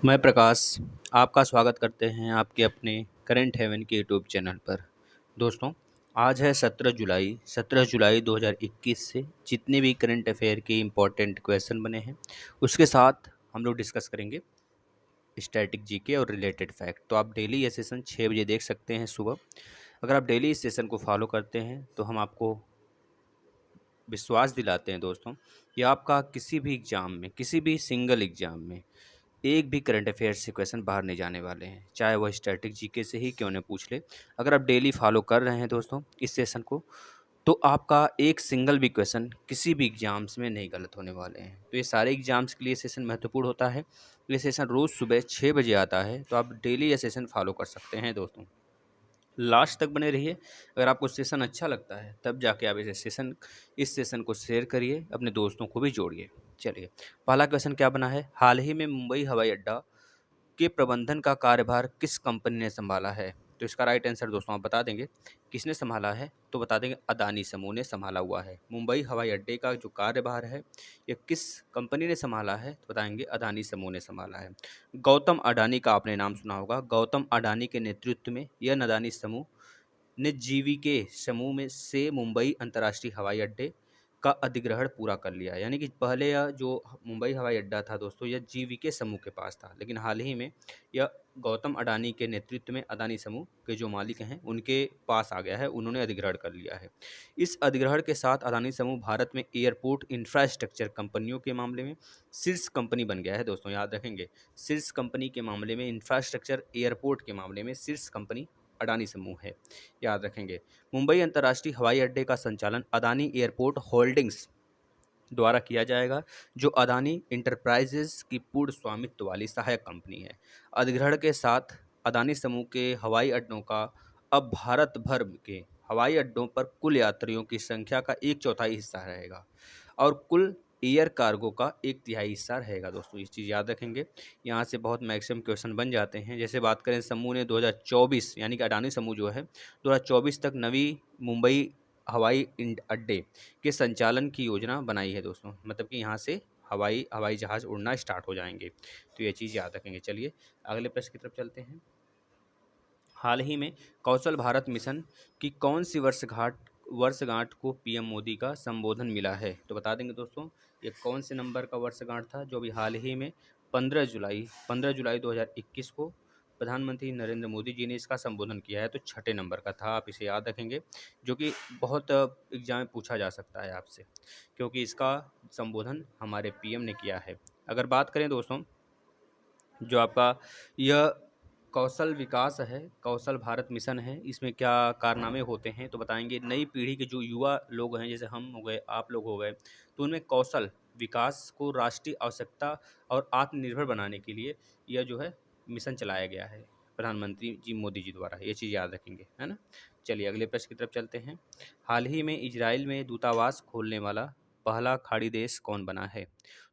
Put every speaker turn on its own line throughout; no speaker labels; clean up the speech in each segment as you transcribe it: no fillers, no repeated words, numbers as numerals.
मैं प्रकाश आपका स्वागत करते हैं आपके अपने करंट हेवन के यूट्यूब चैनल पर। दोस्तों, आज है 17 जुलाई 2021 से जितने भी करंट अफेयर के इम्पोर्टेंट क्वेश्चन बने हैं उसके साथ हम लोग डिस्कस करेंगे स्टैटिक जीके और रिलेटेड फैक्ट। तो आप डेली ये सेशन 6 बजे देख सकते हैं सुबह। अगर आप डेली इस सेशन को फॉलो करते हैं तो हम आपको विश्वास दिलाते हैं दोस्तों कि आपका किसी भी एग्ज़ाम में, किसी भी सिंगल एग्ज़ाम में एक भी करंट अफेयर से क्वेश्चन बाहर नहीं जाने वाले हैं, चाहे वह स्टैटिक जीके से ही क्यों न पूछ ले। अगर आप डेली फॉलो कर रहे हैं दोस्तों इस सेशन को, तो आपका एक सिंगल भी क्वेश्चन किसी भी एग्जाम्स में नहीं गलत होने वाले हैं। तो ये सारे एग्जाम्स के लिए सेशन महत्वपूर्ण होता है। ये सेशन रोज़ सुबह 6 बजे आता है, तो आप डेली ये सेशन फॉलो कर सकते हैं दोस्तों। लास्ट तक बने रहिए। अगर आपको सेशन अच्छा लगता है तब जाके आप इस सेशन को शेयर करिए, अपने दोस्तों को भी जोड़िए। चलिए, पहला क्वेश्चन क्या बना है। हाल ही में मुंबई हवाई अड्डा के प्रबंधन का कार्यभार किस कंपनी ने संभाला है। तो इसका राइट आंसर दोस्तों आप बता देंगे किसने संभाला है, तो बता देंगे अदानी समूह ने संभाला हुआ है। मुंबई हवाई अड्डे का जो कार्यभार है ये किस कंपनी ने संभाला है, तो बताएंगे अदानी समूह ने संभाला है। गौतम अडानी का आपने नाम सुना होगा। गौतम अडानी के नेतृत्व में यह अदानी समूह ने जीवीके समूह में से मुंबई अंतर्राष्ट्रीय हवाई अड्डे का अधिग्रहण पूरा कर लिया है। यानी कि पहले यह जो मुंबई हवाई अड्डा था दोस्तों, यह जीवीके समूह के पास था, लेकिन हाल ही में यह गौतम अडानी के नेतृत्व में अदानी समूह के जो मालिक हैं उनके पास आ गया है, उन्होंने अधिग्रहण कर लिया है। इस अधिग्रहण के साथ अदानी समूह भारत में एयरपोर्ट इंफ्रास्ट्रक्चर कंपनियों के मामले में शीर्ष कंपनी बन गया है दोस्तों, याद रखेंगे। शीर्ष कंपनी के मामले में, इंफ्रास्ट्रक्चर एयरपोर्ट के मामले में शीर्ष कंपनी अडानी समूह है, याद रखेंगे। मुंबई अंतर्राष्ट्रीय हवाई अड्डे का संचालन अदानी एयरपोर्ट होल्डिंग्स द्वारा किया जाएगा, जो अदानी इंटरप्राइजेज की पूर्ण स्वामित्व वाली सहायक कंपनी है। अधिग्रहण के साथ अदानी समूह के हवाई अड्डों का अब भारत भर के हवाई अड्डों पर कुल यात्रियों की संख्या का एक चौथाई हिस्सा रहेगा और कुल एयर कार्गो का एक तिहाई हिस्सा रहेगा दोस्तों। इस चीज़ याद रखेंगे। यहाँ से बहुत मैक्सिमम क्वेश्चन बन जाते हैं। जैसे बात करें, समूह ने 2024 यानी कि अडानी समूह जो है 2024 तक नवी मुंबई हवाई अड्डे के संचालन की योजना बनाई है दोस्तों। मतलब कि यहाँ से हवाई जहाज़ उड़ना स्टार्ट हो जाएंगे, तो ये चीज़ याद रखेंगे। चलिए अगले प्रश्न की तरफ चलते हैं। हाल ही में कौशल भारत मिशन की कौन सी वर्षगांठ को पीएम मोदी का संबोधन मिला है, तो बता देंगे दोस्तों ये कौन से नंबर का वर्षगांठ था जो अभी हाल ही में 15 जुलाई 2021 को प्रधानमंत्री नरेंद्र मोदी जी ने इसका संबोधन किया है। तो छठे नंबर का था, आप इसे याद रखेंगे, जो कि बहुत एग्जाम में पूछा जा सकता है आपसे, क्योंकि इसका संबोधन हमारे पीएम ने किया है। अगर बात करें दोस्तों, जो आपका यह कौशल विकास है, कौशल भारत मिशन है, इसमें क्या कारनामे होते हैं, तो बताएंगे। नई पीढ़ी के जो युवा लोग हैं, जैसे हम हो गए, आप लोग हो गए, तो उनमें कौशल विकास को राष्ट्रीय आवश्यकता और आत्मनिर्भर बनाने के लिए यह जो है मिशन चलाया गया है प्रधानमंत्री जी मोदी जी द्वारा। ये चीज़ याद रखेंगे, है ना। चलिए अगले प्रश्न की तरफ चलते हैं। हाल ही में इजराइल में दूतावास खोलने वाला पहला खाड़ी देश कौन बना है,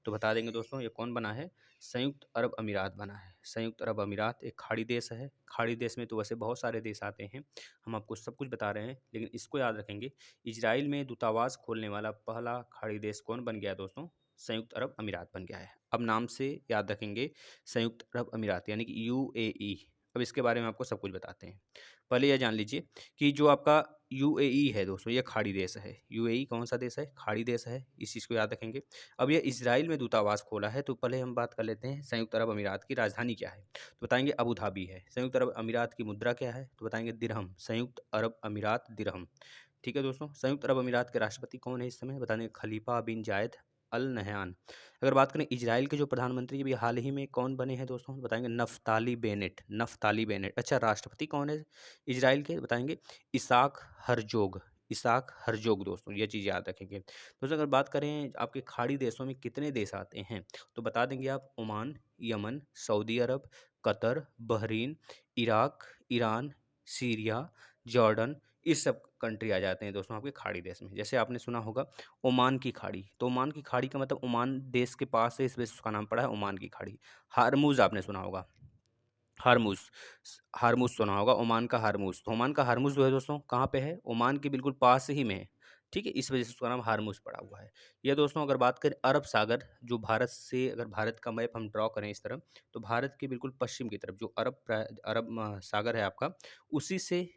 तो बता देंगे दोस्तों ये कौन बना है। संयुक्त अरब अमीरात बना है। संयुक्त अरब अमीरात एक खाड़ी देश है। खाड़ी देश में तो वैसे बहुत सारे देश आते हैं, हम आपको सब कुछ बता रहे हैं, लेकिन इसको याद रखेंगे। इजराइल में दूतावास खोलने वाला पहला खाड़ी देश कौन बन गया दोस्तों, संयुक्त अरब अमीरात बन गया है। अब नाम से याद रखेंगे, संयुक्त अरब अमीरात यानी कि यूएई। अब इसके बारे में आपको सब कुछ बताते हैं। पहले यह जान लीजिए कि जो आपका यूएई है दोस्तों, ये खाड़ी देश है। यूएई कौन सा देश है, खाड़ी देश है, इस चीज़ को याद रखेंगे। अब ये इजराइल में दूतावास खोला है, तो पहले हम बात कर लेते हैं संयुक्त अरब अमीरात की राजधानी क्या है, तो बताएंगे अबू धाबी है। संयुक्त अरब अमीरात की मुद्रा क्या है, तो बताएंगे दिरहम। संयुक्त अरब अमीरात दिरहम। ठीक है दोस्तों। संयुक्त अरब अमीरात के राष्ट्रपति कौन है इस समय, बताएंगे खलीफा बिन जायद अल नहयान। अगर बात करें इजराइल के जो प्रधानमंत्री अभी हाल ही में कौन बने हैं दोस्तों, बताएंगे नफ्ताली बेनेट। Naftali Bennett. अच्छा, राष्ट्रपति कौन है इजराइल के, बताएंगे इसाक हरजोग। इसाक हरजोग दोस्तों, ये चीज़ याद रखेंगे दोस्तों। अगर बात करें आपके खाड़ी देशों में कितने देश आते हैं, तो बता देंगे आप Oman, Yemen, Saudi Arab, Qatar, Bahrain, Iraq, Iran, Syria, Jordan, ये सब कंट्री आ जाते हैं दोस्तों आपके खाड़ी देश में। जैसे आपने सुना होगा ओमान की खाड़ी, तो ओमान की खाड़ी का मतलब ओमान देश के पास है, इस वजह से उसका नाम पड़ा है ओमान की खाड़ी। हारमूज आपने सुना होगा, हारमूज। हारमूज सुना होगा, ओमान का हारमूज। तो ओमान का हारमूज जो है दोस्तों कहाँ पे है, ओमान के बिल्कुल पास ही में है। ठीक है, इस वजह से उसका नाम हार्मूज़ पड़ा हुआ है। ये दोस्तों अगर बात करें अरब सागर, जो भारत से अगर भारत का मैप हम ड्रॉ करें इस तरफ, तो भारत के बिल्कुल पश्चिम की तरफ जो अरब सागर है आपका, उसी से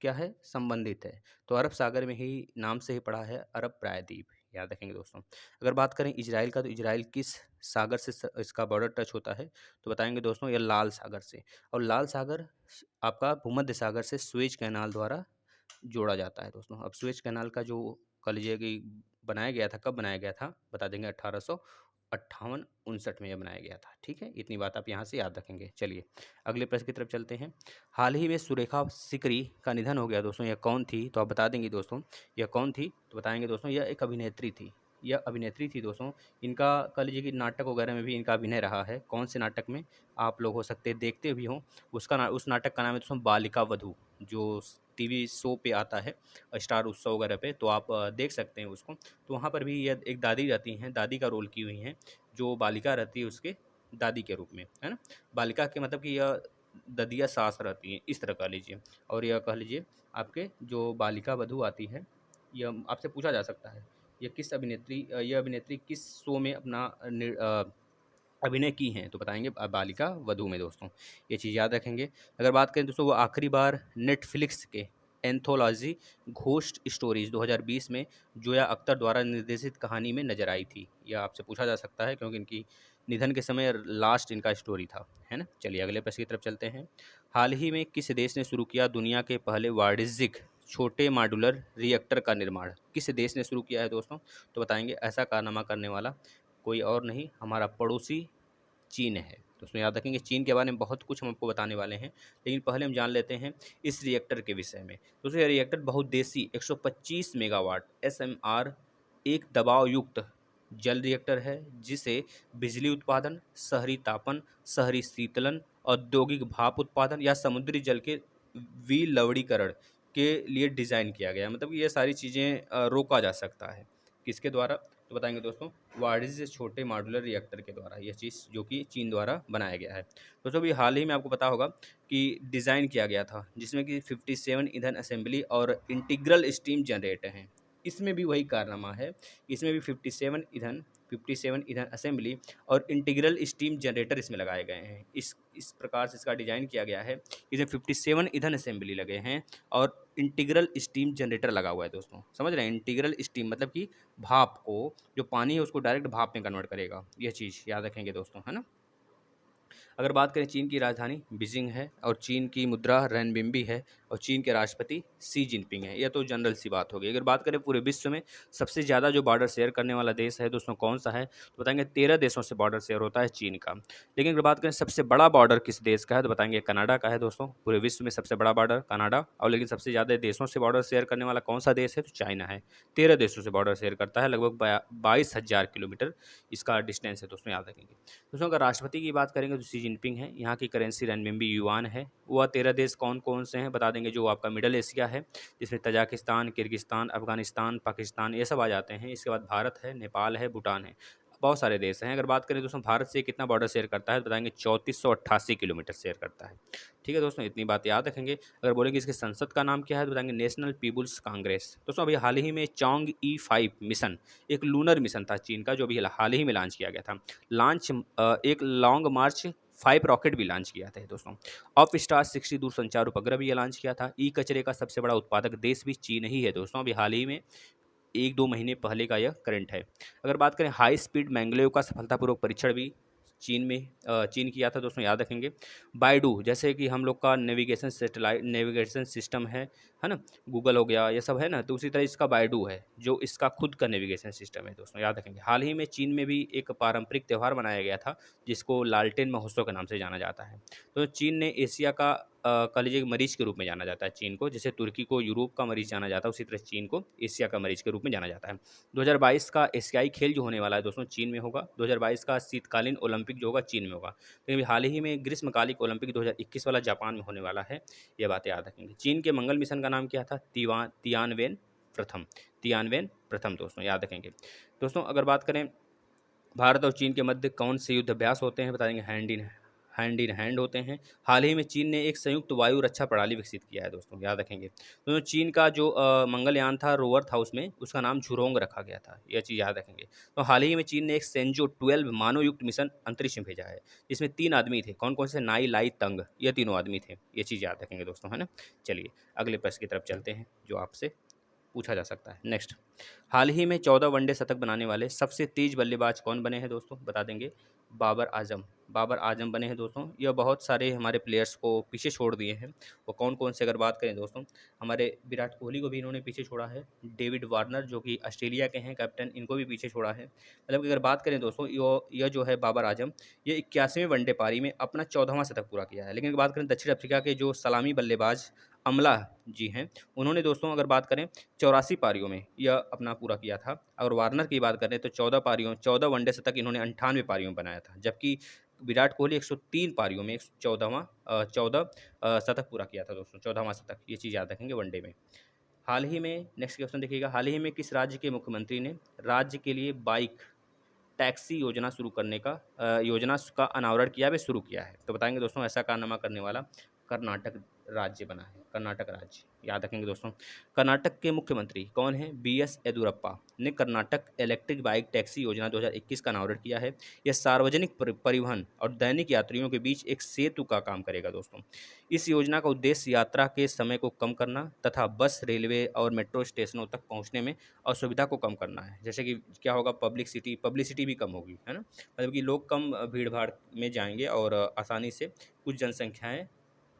क्या है संबंधित है। तो अरब सागर में ही नाम से ही पड़ा है अरब प्रायद्वीप, याद रखेंगे दोस्तों। अगर बात करें इजराइल का, तो इजराइल किस सागर से इसका बॉर्डर टच होता है, तो बताएंगे दोस्तों ये लाल सागर से। और लाल सागर आपका भूमध्य सागर से स्वेज कैनाल द्वारा जोड़ा जाता है दोस्तों। अब स्वेज कैनाल का जो कह लीजिए कि बनाया गया था, कब बनाया गया था, बता देंगे 1858-59 में यह बनाया गया था। ठीक है, इतनी बात आप यहाँ से याद रखेंगे। चलिए अगले प्रश्न की तरफ चलते हैं। हाल ही में सुरेखा सिकरी का निधन हो गया दोस्तों, यह कौन थी, तो आप बता देंगे दोस्तों यह कौन थी, तो बताएंगे दोस्तों यह एक अभिनेत्री थी। यह अभिनेत्री थी दोस्तों। इनका कह लीजिए कि नाटक वगैरह में भी इनका अभिनय रहा है। कौन से नाटक में, आप लोग हो सकते हैं देखते भी हों। उस नाटक का नाम है दोस्तों बालिका वधू, जो टीवी शो पे आता है स्टार उत्सव वगैरह पे, तो आप देख सकते हैं उसको। तो वहाँ पर भी यह एक दादी रहती हैं, दादी का रोल की हुई हैं, जो बालिका रहती है उसके दादी के रूप में, है ना। बालिका के मतलब कि यह ददिया सास रहती हैं, इस तरह कह लीजिए। और यह कह लीजिए आपके जो बालिका वधू आती है, यह आपसे पूछा जा सकता है यह अभिनेत्री किस शो में अपना अभिनय की हैं, तो बताएंगे बालिका वधू में दोस्तों। ये चीज़ याद रखेंगे। अगर बात करें दोस्तों, वो आखिरी बार नेटफ्लिक्स के एंथोलॉजी घोस्ट स्टोरीज 2020 में जोया अख्तर द्वारा निर्देशित कहानी में नजर आई थी। यह आपसे पूछा जा सकता है क्योंकि इनकी निधन के समय लास्ट इनका स्टोरी था, है ना। चलिए अगले प्रश्न की तरफ चलते हैं। हाल ही में किस देश ने शुरू किया दुनिया के पहले वाणिज्यिक छोटे मॉड्यूलर रिएक्टर का निर्माण, किस देश ने शुरू किया है दोस्तों, तो बताएंगे ऐसा कारनामा करने वाला कोई और नहीं, हमारा पड़ोसी चीन है। तो उसमें याद रखेंगे चीन के बारे में बहुत कुछ हम आपको बताने वाले हैं, लेकिन पहले हम जान लेते हैं इस रिएक्टर के विषय में। दोस्तों यह रिएक्टर बहुउद्देशीय 125 मेगावाट एसएमआर एक दबाव युक्त जल रिएक्टर है, जिसे बिजली उत्पादन, शहरी तापन, शहरी शीतलन, औद्योगिक भाप उत्पादन या समुद्री जल के विलवणीकरण के लिए डिज़ाइन किया गया है। मतलब कि ये सारी चीज़ें रोका जा सकता है किसके द्वारा, तो बताएंगे दोस्तों वाणिज्य छोटे मॉड्यूलर रिएक्टर के द्वारा, यह चीज़ जो कि चीन द्वारा बनाया गया है। दोस्तों अभी हाल ही में आपको पता होगा कि डिज़ाइन किया गया था, जिसमें कि 57 ईंधन असेंबली और इंटीग्रल स्टीम जनरेटर हैं। इसमें भी वही कारनामा है, इसमें भी 57 ईंधन असेंबली और इंटीग्रल स्टीम जनरेटर इसमें लगाए गए हैं। इस प्रकार से इसका डिज़ाइन किया गया है। इसमें 57 ईंधन असेंबली लगे हैं और इंटीग्रल स्टीम जनरेटर लगा हुआ है दोस्तों। समझ रहे हैं, इंटीग्रल स्टीम मतलब कि भाप को, जो पानी है उसको डायरेक्ट भाप में कन्वर्ट करेगा। यह चीज़ याद रखेंगे दोस्तों, है ना। अगर बात करें चीन की राजधानी बीजिंग है और चीन की मुद्रा रेनबिंबी है और चीन के राष्ट्रपति सी जिनपिंग है। यह तो जनरल सी बात होगी। अगर बात करें पूरे विश्व में सबसे ज़्यादा जो बॉर्डर शेयर करने वाला देश है दोस्तों कौन सा है, तो बताएंगे 13 देशों से बॉर्डर शेयर होता है चीन का। लेकिन अगर बात करें सबसे बड़ा बॉर्डर किस देश का है, तो बताएंगे कनाडा का है दोस्तों। पूरे विश्व में सबसे बड़ा बॉर्डर कनाडा, और लेकिन सबसे ज़्यादा देशों से बॉर्डर शेयर करने वाला कौन सा देश है, तो चाइना है। 13 देशों से बॉर्डर शेयर करता है, लगभग 22,000 किलोमीटर इसका डिस्टेंस है दोस्तों, याद रखेंगे। दोस्तों अगर राष्ट्रपति की बात करेंगे तो सी जिनपिंग है। यहाँ की करेंसी रेनमिंबी युआन है। वह 13 देश कौन कौन से हैं बता देंगे, जो आपका मिडल एशिया है, जिसमें तजाकिस्तान, किर्गिस्तान, अफगानिस्तान, पाकिस्तान ये सब आ जाते हैं। इसके बाद भारत है, नेपाल है, भूटान है, बहुत सारे देश हैं। अगर बात करें दोस्तों भारत से कितना बॉर्डर शेयर करता है, तो बताएंगे 3488 किलोमीटर शेयर करता है। ठीक है दोस्तों, इतनी बात याद रखेंगे। अगर बोलेंगे इसके संसद का नाम क्या है, तो बताएंगे नेशनल पीपुल्स कांग्रेस। दोस्तों अभी हाल ही में चांग E5 मिशन, एक लूनर मिशन था चीन का, जो अभी हाल ही में लॉन्च किया गया था। एक लॉन्ग मार्च 5 रॉकेट भी लॉन्च किया था दोस्तों। ऑफ स्टार 60 दूरसंचार उपग्रह भी ये लॉन्च किया था। ई कचरे का सबसे बड़ा उत्पादक देश भी चीन ही है दोस्तों। अभी हाल ही में 1-2 महीने पहले का यह करंट है। अगर बात करें हाई स्पीड मैंगलेव का सफलतापूर्वक परीक्षण भी चीन किया था दोस्तों, याद रखेंगे। बाइडू जैसे कि हम लोग का नेविगेशन सैटेलाइट नेविगेशन सिस्टम है ना, गूगल हो गया, ये सब है ना, तो उसी तरह इसका बाइडू है, जो इसका खुद का नेविगेशन सिस्टम है दोस्तों, याद रखेंगे। हाल ही में चीन में भी एक पारंपरिक त्यौहार मनाया गया था, जिसको लालटेन महोत्सव के नाम से जाना जाता है। तो चीन ने एशिया का कह लीजिए मरीज के रूप में जाना जाता है चीन को, जैसे तुर्की को यूरोप का मरीज जाना जाता है, उसी तरह चीन को एशिया का मरीज के रूप में जाना जाता है। 2022 का एशियाई खेल जो होने वाला है दोस्तों चीन में होगा। 2022 का शीतकालीन ओलंपिक जो होगा चीन में होगा। लेकिन अभी हाल ही में ग्रीष्मकालिक ओलंपिक 2021 वाला जापान में होने वाला है। ये बातें याद रखेंगे। चीन के मंगल मिशन का नाम क्या था, तियानवेन प्रथम दोस्तों, याद रखेंगे। दोस्तों अगर बात करें भारत और चीन के मध्य कौन से युद्ध अभ्यास होते हैं, बताएंगे हैंड इन हैंड होते हैं। हाल ही में चीन ने एक संयुक्त वायु रक्षा प्रणाली विकसित किया है दोस्तों, याद रखेंगे। तो चीन का जो मंगलयान था, रोवर था, उसमें उसका नाम झुरोंग रखा गया था, यह चीज़ याद रखेंगे। तो हाल ही में चीन ने एक सेंजो 12 मानवयुक्त मिशन अंतरिक्ष में भेजा है, जिसमें 3 आदमी थे। कौन कौन से? नाई, लाई, तंग, ये तीनों आदमी थे। ये चीज़ याद रखेंगे दोस्तों, है ना। चलिए अगले प्रश्न की तरफ चलते हैं जो आपसे पूछा जा सकता है। नेक्स्ट, हाल ही में 14 वनडे शतक बनाने वाले सबसे तेज बल्लेबाज कौन बने हैं दोस्तों? बता देंगे। बाबर आजम। बाबर आजम बने हैं दोस्तों। यह बहुत सारे हमारे प्लेयर्स को पीछे छोड़ दिए हैं। वो कौन कौन से अगर बात करें दोस्तों, हमारे विराट कोहली को भी इन्होंने पीछे छोड़ा है। डेविड वार्नर जो कि ऑस्ट्रेलिया के हैं कैप्टन, इनको भी पीछे छोड़ा है। मतलब कि अगर बात करें दोस्तों, यह जो है बाबर आजम, ये 81वें वनडे पारी में अपना 14वां शतक पूरा किया है। लेकिन अगर बात करें दक्षिण अफ्रीका के जो सलामी बल्लेबाज अमला जी हैं, उन्होंने दोस्तों अगर बात करें 84 पारियों में यह अपना पूरा किया था। अगर वार्नर की बात करें तो 14 वनडे शतक इन्होंने 98 पारियों में बनाया था, जबकि विराट कोहली 103 पारियों में 14 शतक पूरा किया था दोस्तों, 14वां शतक। ये चीज़ याद रखेंगे वनडे में। हाल ही में नेक्स्ट क्वेश्चन देखिएगा, हाल ही में किस राज्य के मुख्यमंत्री ने राज्य के लिए बाइक टैक्सी योजना का अनावरण किया है, शुरू किया है? तो बताएंगे दोस्तों, ऐसा कारनामा करने वाला कर्नाटक राज्य बना है, कर्नाटक राज्य, याद रखेंगे दोस्तों। कर्नाटक के मुख्यमंत्री कौन है? BS येदियुरप्पा ने कर्नाटक इलेक्ट्रिक बाइक टैक्सी योजना 2021 का अनावरण किया है। यह सार्वजनिक परिवहन और दैनिक यात्रियों के बीच एक सेतु का काम करेगा दोस्तों। इस योजना का उद्देश्य यात्रा के समय को कम करना तथा बस, रेलवे और मेट्रो स्टेशनों तक पहुंचने में असुविधा को कम करना है। जैसे कि क्या होगा, पब्लिसिटी भी कम होगी, है ना। मतलब कि लोग कम भीड़ भाड़ में जाएंगे और आसानी से कुछ जनसंख्याएं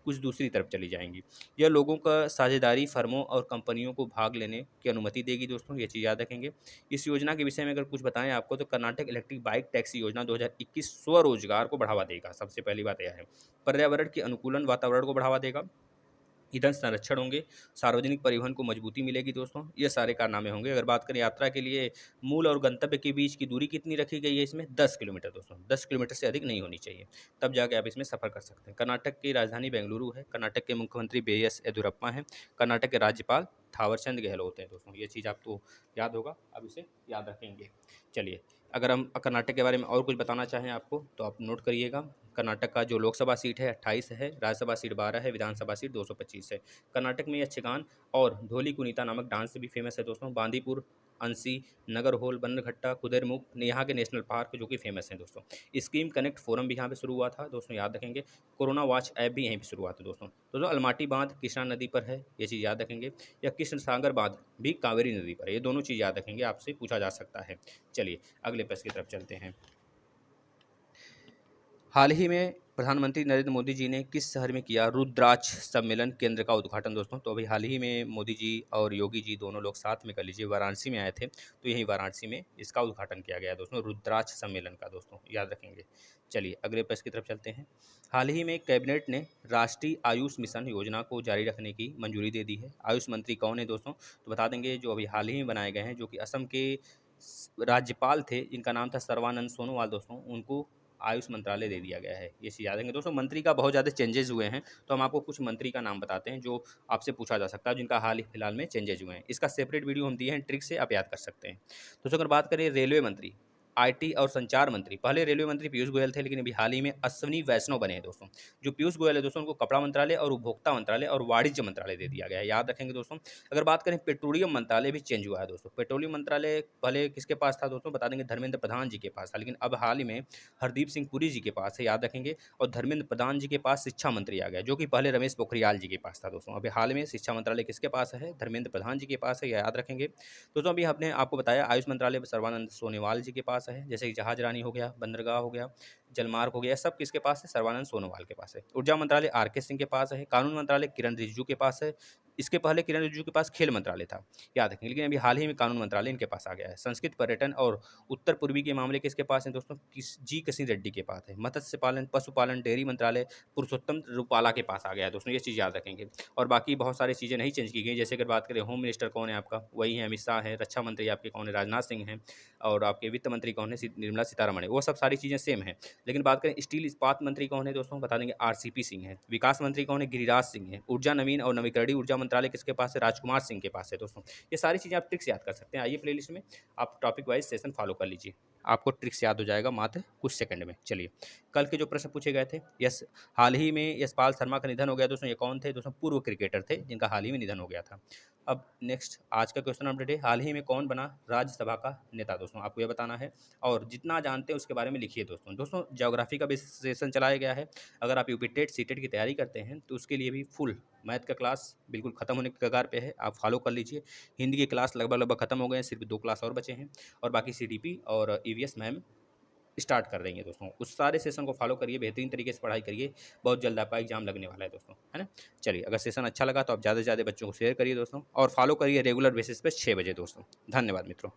कुछ दूसरी तरफ चली जाएंगी। यह लोगों का साझेदारी, फर्मों और कंपनियों को भाग लेने की अनुमति देगी दोस्तों, ये चीज़ याद रखेंगे। इस योजना के विषय में अगर कुछ बताएं आपको, तो कर्नाटक इलेक्ट्रिक बाइक टैक्सी योजना 2021 स्वरोजगार को बढ़ावा देगा। सबसे पहली बात यह है, पर्यावरण के अनुकूलन वातावरण को बढ़ावा देगा, ईंधन संरक्षण होंगे, सार्वजनिक परिवहन को मजबूती मिलेगी दोस्तों। ये सारे कारनामे होंगे। अगर बात करें यात्रा के लिए मूल और गंतव्य के बीच की दूरी कितनी रखी गई है, इसमें 10 किलोमीटर दोस्तों, 10 किलोमीटर से अधिक नहीं होनी चाहिए, तब जाके आप इसमें सफ़र कर सकते हैं। कर्नाटक की राजधानी बेंगलुरु है। कर्नाटक के मुख्यमंत्री BS येदियुरप्पा हैं। कर्नाटक के राज्यपाल थावरचंद गहलोत हैं दोस्तों। ये चीज़ आपको याद होगा, अब इसे याद रखेंगे। चलिए, अगर हम कर्नाटक के बारे में और कुछ बताना चाहें आपको, तो आप नोट करिएगा। कर्नाटक का जो लोकसभा सीट है 28 है, राज्यसभा सीट 12 है, विधानसभा सीट 225 है। कर्नाटक में यक्षगान और ढोली कुनीता नामक डांस से भी फेमस है दोस्तों। बांदीपुर, अंसी, नगरहोल, बन्नघट्टा, कुद्रेमुख यहाँ के नेशनल पार्क जो कि फेमस हैं दोस्तों। स्कीम कनेक्ट फोरम भी यहाँ पे शुरू हुआ था दोस्तों, याद रखेंगे। कोरोना वॉच ऐप भी यहीं पे शुरू हुआ था दोस्तों। अलमाटी बांध कृष्णा नदी पर है, ये चीज़ याद रखेंगे। या कृष्ण सागर बांध भी कावेरी नदी पर है, ये दोनों चीज़ याद रखेंगे, आपसे पूछा जा सकता है। चलिए अगले प्रश्न की तरफ चलते हैं। हाल ही में प्रधानमंत्री नरेंद्र मोदी जी ने किस शहर में किया रुद्राक्ष सम्मेलन केंद्र का उद्घाटन दोस्तों? तो अभी हाल ही में मोदी जी और योगी जी दोनों लोग साथ में, कर लीजिए, वाराणसी में आए थे, तो यहीं वाराणसी में इसका उद्घाटन किया गया दोस्तों, रुद्राक्ष सम्मेलन का दोस्तों, याद रखेंगे। चलिए अगले प्रश्न की तरफ चलते हैं। हाल ही में कैबिनेट ने राष्ट्रीय आयुष मिशन योजना को जारी रखने की मंजूरी दे दी है। आयुष मंत्री कौन है दोस्तों? तो बता देंगे, जो अभी हाल ही में बनाए गए हैं, जो कि असम के राज्यपाल थे, इनका नाम था सर्बानंद सोनोवाल दोस्तों, उनको आयुष मंत्रालय दे दिया गया है। ये चीज़ याद रखेंगे दोस्तों। मंत्री का बहुत ज़्यादा चेंजेस हुए हैं, तो हम आपको कुछ मंत्री का नाम बताते हैं जो आपसे पूछा जा सकता है, जिनका हाल ही फिलहाल में चेंजेस हुए हैं। इसका सेपरेट वीडियो हम दिए हैं, ट्रिक से आप याद कर सकते हैं। दोस्तों अगर बात करें रेलवे मंत्री, IT और संचार मंत्री, पहले रेलवे मंत्री पीयूष गोयल थे, लेकिन अभी हाल ही में अश्विनी वैष्णव बने हैं दोस्तों। जो पीयूष गोयल है दोस्तों, उनको कपड़ा मंत्रालय और उपभोक्ता मंत्रालय और वाणिज्य मंत्रालय दे दिया गया है, याद रखेंगे दोस्तों। अगर बात करें पेट्रोलियम मंत्रालय भी चेंज हुआ है दोस्तों। पेट्रोलियम मंत्रालय पहले किसके पास था दोस्तों? बता देंगे, धर्मेंद्र प्रधान जी के पास था, लेकिन अब हाल ही में हरदीप सिंह पुरी जी के पास है, याद रखेंगे। और धर्मेंद्र प्रधान जी के पास शिक्षा मंत्री आ गया, जो कि पहले रमेश पोखरियाल जी के पास था दोस्तों। अभी हाल में शिक्षा मंत्रालय किसके पास है? धर्मेंद्र प्रधान जी के पास है, याद रखेंगे दोस्तों। अभी हमने आपको बताया आयुष मंत्रालय सर्बानंद सोनोवाल जी के पास है, जैसे कि जहाज रानी हो गया, बंदरगाह हो गया, जलमार्ग हो गया, सब किसके पास है? सर्बानंद सोनोवाल के पास है। ऊर्जा मंत्रालय RK सिंह के पास है। कानून मंत्रालय किरण रिजिजू के पास है। इसके पहले किरण रिजिजू के पास खेल मंत्रालय था, याद रखेंगे, लेकिन अभी हाल ही में कानून मंत्रालय इनके पास आ गया है। संस्कृत, पर्यटन और उत्तर पूर्वी के मामले किसके पास हैं दोस्तों? किशन रेड्डी के पास है। मत्स्य पालन, पशुपालन, डेयरी मंत्रालय पुरुषोत्तम रूपाला के पास आ गया है दोस्तों, ये चीज़ याद रखेंगे। और बाकी बहुत सारी चीज़ें नहीं चेंज की गई, जैसे अगर बात करें होम मिनिस्टर कौन है आपका, वही है अमित शाह है। रक्षा मंत्री आपके कौन है? राजनाथ सिंह हैं। और आपके वित्त मंत्री कौन है? निर्मला सीतारमण है। वो सब सारी चीज़ें सेम है। लेकिन बात करें स्टील इस्पात मंत्री कौन है दोस्तों? बता देंगे, RCP सिंह है। विकास मंत्री कौन है? गिरिराज सिंह है। ऊर्जा, नवीन और नवीकरणीय ऊर्जा मंत्रालय किसके पास है? राजकुमार सिंह के पास है दोस्तों। ये सारी चीज़ें आप ट्रिक्स याद कर सकते हैं। आइए प्लेलिस्ट में आप टॉपिक वाइज सेशन फॉलो कर लीजिए। आपको ट्रिक्स याद हो जाएगा मात्र कुछ सेकंड में। चलिए, कल के जो प्रश्न पूछे गए थे, हाल ही में यशपाल शर्मा का निधन हो गया दोस्तों। ये कौन थे दोस्तों? पूर्व क्रिकेटर थे जिनका हाल ही में निधन हो गया था। अब नेक्स्ट आज का क्वेश्चन अपडेट है, हाल ही में कौन बना राज्यसभा का नेता दोस्तों? आपको ये बताना है और जितना जानते हैं उसके बारे में लिखिए दोस्तों। दोस्तों ज्योग्राफी का भी सेशन चलाया गया है। अगर आप यूपी टेट सीटेट की तैयारी करते हैं तो उसके लिए भी फुल मैथ का क्लास बिल्कुल खत्म होने के कगार पे है, आप फॉलो कर लीजिए। हिंदी के क्लास लगभग लगभग खत्म हो गए हैं, सिर्फ 2 क्लास और बचे हैं और बाकी सीडीपी और ईवीएस मैम स्टार्ट कर रही हैं दोस्तों। उस सारे सेशन को फॉलो करिए, बेहतरीन तरीके से पढ़ाई करिए, बहुत जल्द आपका एग्जाम लगने वाला है दोस्तों, है ना? चलिए, अगर सेशन अच्छा लगा तो आप ज़्यादा से ज़्यादा बच्चों को शेयर करिए दोस्तों और फॉलो करिए रेगुलर बेसिस पे 6 बजे दोस्तों। धन्यवाद मित्रों।